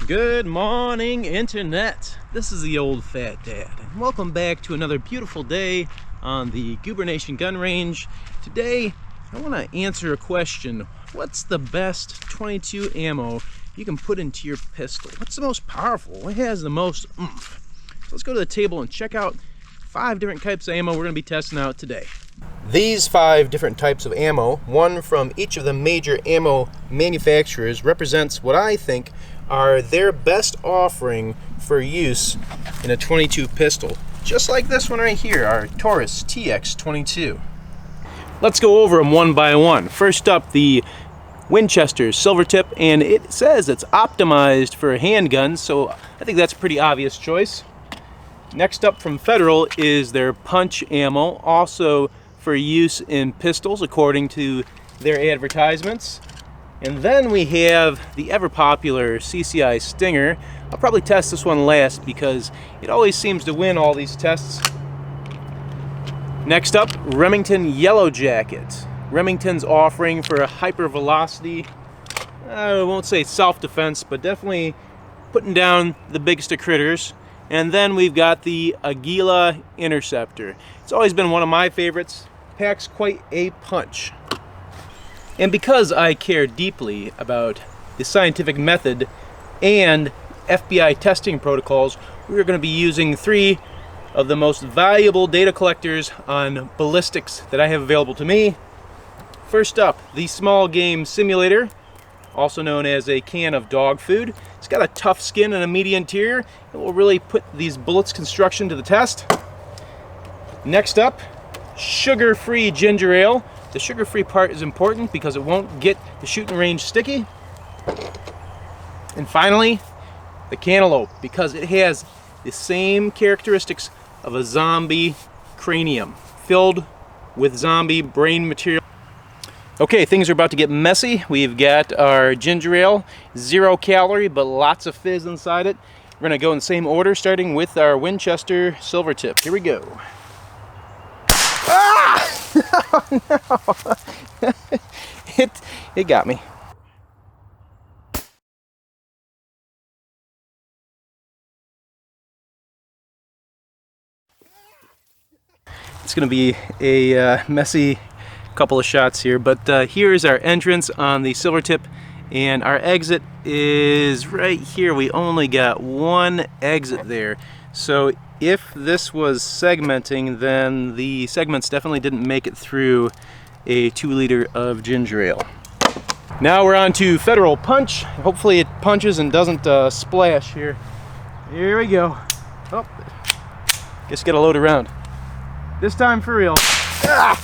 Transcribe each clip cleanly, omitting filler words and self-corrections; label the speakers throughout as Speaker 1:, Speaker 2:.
Speaker 1: Good morning, Internet. This is the old fat dad, and welcome back to another beautiful day on the Goober Nation gun range. Today, I want to answer a question. What's the best 22 ammo you can put into your pistol? What's the most powerful? What has the most oomph? So let's go to the table and check out 5 different types of ammo we're going to be testing out today. These 5 different types of ammo, one from each of the major ammo manufacturers, represents what I think are their best offering for use in a 22 pistol. Just like this one right here, our Taurus TX22. Let's go over them one by one. First up, the Winchester Silver Tip, and it says it's optimized for handguns, so I think that's a pretty obvious choice. Next up from Federal is their Punch ammo, also for use in pistols according to their advertisements. And then we have the ever popular CCI Stinger. I'll probably test this one last because it always seems to win all these tests. Next up, Remington Yellowjackets. Remington's offering for a hyper velocity, I won't say self-defense, but definitely putting down the biggest of critters. And then we've got the Aguila Interceptor. It's always been one of my favorites. Packs quite a punch. And because I care deeply about the scientific method and FBI testing protocols, we're going to be using 3 of the most valuable data collectors on ballistics that I have available to me. First up, the Small Game Simulator, also known as a can of dog food. It's got a tough skin and a meaty interior. It will really put these bullets construction to the test. Next up, sugar-free ginger ale. The sugar-free part is important because it won't get the shooting range sticky. And finally, the cantaloupe, because it has the same characteristics of a zombie cranium, filled with zombie brain material. Okay, things are about to get messy. We've got our ginger ale, 0 calorie, but lots of fizz inside it. We're gonna go in the same order, starting with our Winchester Silver Tip. Here we go. Ah! Oh, no. It got me. It's going to be a messy couple of shots here, but here's our entrance on the Silver Tip, and our exit is right here. We only got one exit there, so if this was segmenting, then the segments definitely didn't make it through a 2-liter of ginger ale. Now we're on to Federal Punch. Hopefully it punches and doesn't splash here. Here we go. Oh, guess get a load around. This time for real. Ah!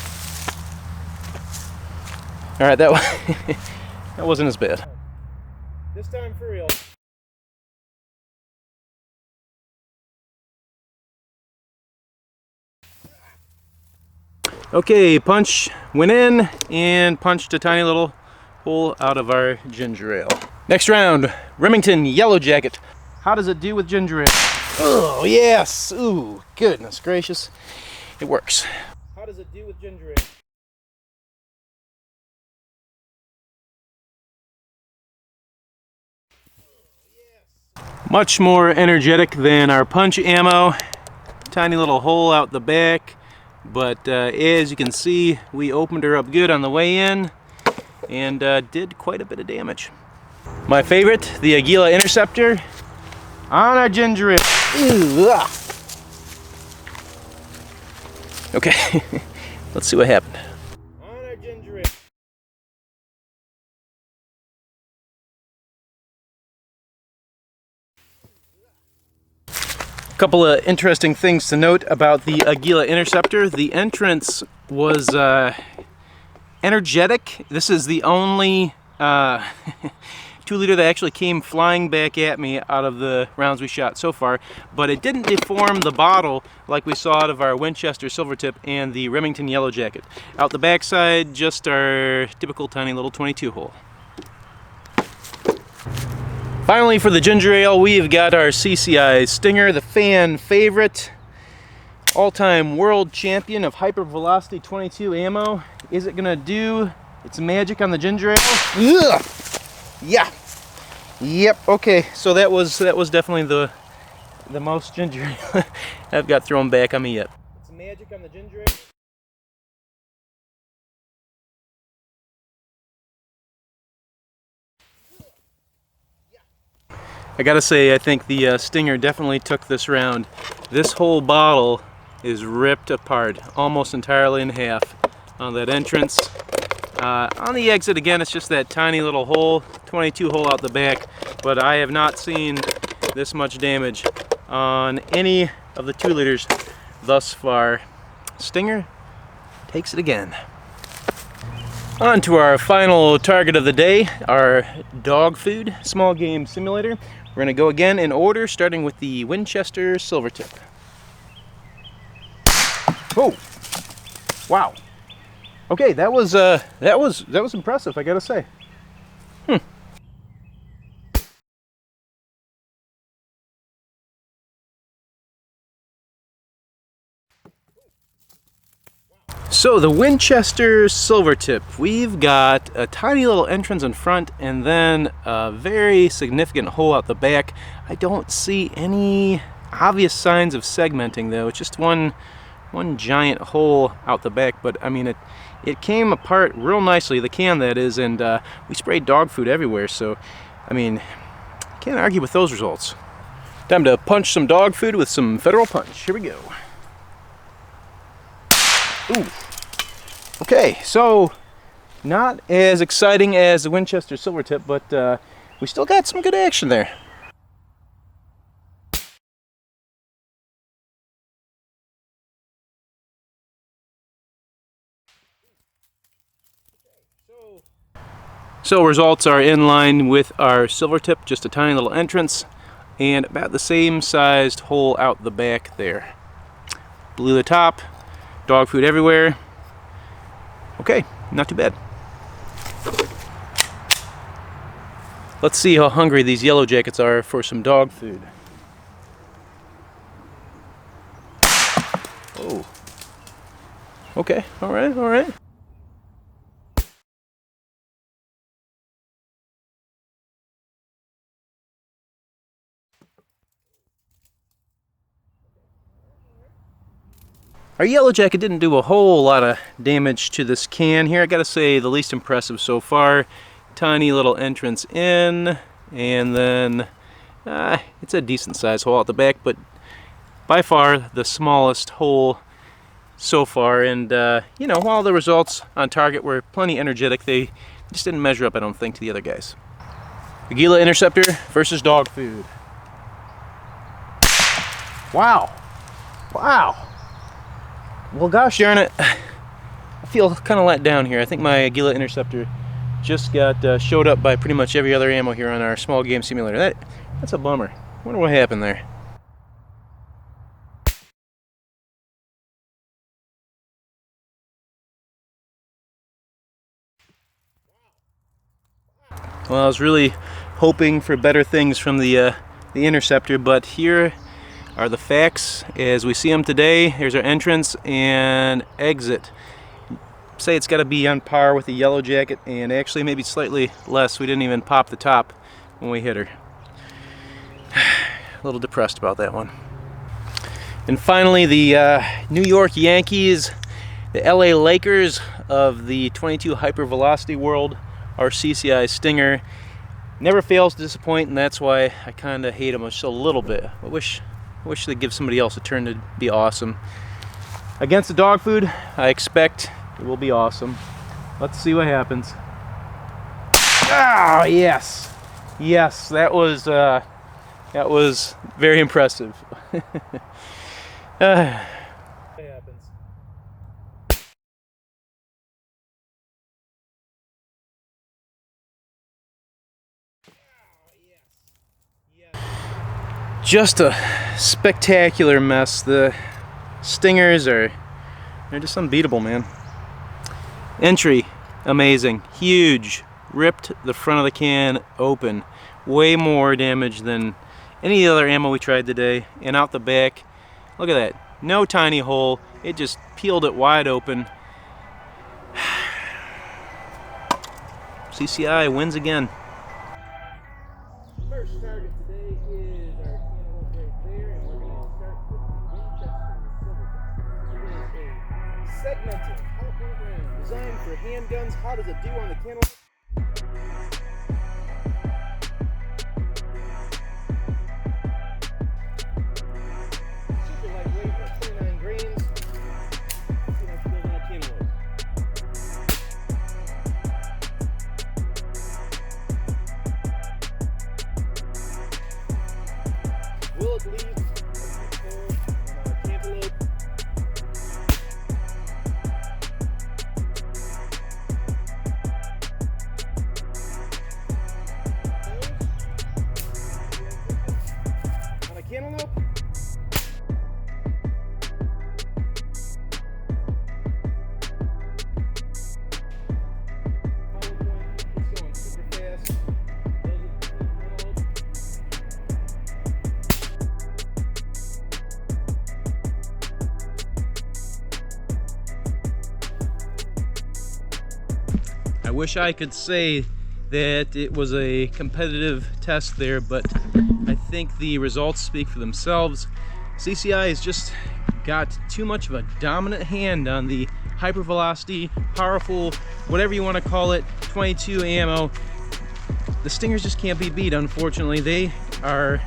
Speaker 1: All right, that wasn't as bad. This time for real. Okay, punch went in and punched a tiny little hole out of our ginger ale. Next round, Remington Yellowjacket. How does it do with ginger ale? Oh, yes. Ooh, goodness gracious. It works. How does it do with ginger ale? Much more energetic than our punch ammo. Tiny little hole out the back. But as you can see, we opened her up good on the way in and did quite a bit of damage. My favorite, the Aguila Interceptor on our ginger ale. Ew, ah. Okay, let's see what happened. On our ginger ale. Couple of interesting things to note about the Aguila Interceptor. The entrance was energetic. This is the only 2-liter that actually came flying back at me out of the rounds we shot so far, but it didn't deform the bottle like we saw out of our Winchester Silver Tip and the Remington Yellowjacket. Out the backside, just our typical tiny little 22 hole. Finally, for the ginger ale, we've got our CCI Stinger, the fan favorite, all-time world champion of hyper-velocity 22 ammo. Is it gonna do its magic on the ginger ale? Ugh. Yeah. Yep. Okay. So that was definitely the most ginger ale I've got thrown back on me yet. It's magic on the ginger ale. I gotta say, I think the Stinger definitely took this round. This whole bottle is ripped apart, almost entirely in half. On that entrance. On the exit, again, it's just that tiny little hole, 22 hole out the back, but I have not seen this much damage on any of the 2 liters thus far. Stinger takes it again. On to our final target of the day, our dog food small game simulator. We're going to go again in order, starting with the Winchester Silvertip. Oh, wow. Okay, that was impressive, I gotta say. So the Winchester Silvertip, we've got a tiny little entrance in front and then a very significant hole out the back. I don't see any obvious signs of segmenting though. It's just one giant hole out the back, but I mean it came apart real nicely, the can that is, and we sprayed dog food everywhere, so I mean, can't argue with those results. Time to punch some dog food with some Federal Punch. Here we go. Ooh. Okay, so not as exciting as the Winchester Silvertip, but we still got some good action there. So results are in line with our Silvertip, just a tiny little entrance and about the same sized hole out the back there. Blew the top, dog food everywhere. Okay, not too bad. Let's see how hungry these Yellowjackets are for some dog food. Oh. Okay, all right, all right. Our Yellowjacket didn't do a whole lot of damage to this can here. I gotta say, the least impressive so far. Tiny little entrance in, and then it's a decent sized hole out the back, but by far the smallest hole so far. And you know, while the results on target were plenty energetic, they just didn't measure up, I don't think, to the other guys. Aguila Interceptor versus dog food. Wow. Wow. Well, gosh darn it, I feel kind of let down here. I think my Aguila Interceptor just got showed up by pretty much every other ammo here on our small game simulator. That's a bummer. I wonder what happened there. Well, I was really hoping for better things from the Interceptor, but here are the facts as we see them today. Here's our entrance and exit. Say it's got to be on par with the Yellowjacket, and actually maybe slightly less. We didn't even pop the top when we hit her. A little depressed about that one. And finally, the New York Yankees, the LA Lakers of the 22 hypervelocity world, our CCI Stinger, never fails to disappoint, and that's why I kind of hate them just a little bit. I wish they'd give somebody else a turn to be awesome. Against the dog food, I expect it will be awesome. Let's see what happens. Ah, yes, yes, that was very impressive. Just a spectacular mess. The Stingers they're just unbeatable, man. Entry, amazing, huge, ripped the front of the can open. Way more damage than any other ammo we tried today. And out the back, look at that, no tiny hole, it just peeled it wide open. CCI wins again. today is our cantaloupe right there, and we're going to start with the Winchester Silver Tip. It is a segmented caliper round designed for handguns. How does it do on the cantaloupe? Super lightweight, about 29 grains. See how she goes on a cantaloupe. Will it leave a hole on our cantaloupe? On a cantaloupe? It's going super fast. I wish I could say that it was a competitive test there, but I think the results speak for themselves. CCI has just got too much of a dominant hand on the hypervelocity, powerful, whatever you want to call it, 22 ammo. The Stingers just can't be beat, unfortunately. They are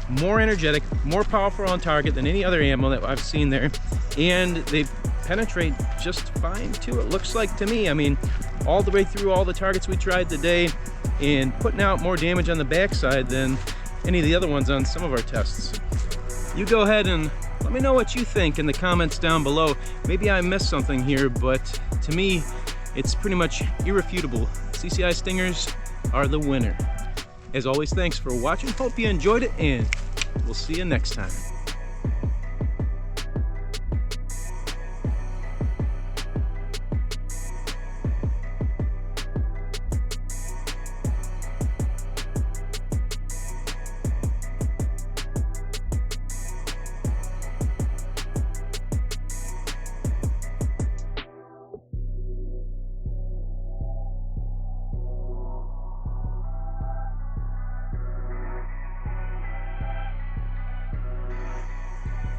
Speaker 1: more energetic, more powerful on target than any other ammo that I've seen there, and they penetrate just fine too, it looks like to me. I mean, all the way through all the targets we tried today, and putting out more damage on the backside than any of the other ones on some of our tests. You go ahead and let me know what you think in the comments down below. Maybe I missed something here, but to me, it's pretty much irrefutable. CCI Stingers are the winner. As always, thanks for watching. Hope you enjoyed it, and we'll see you next time.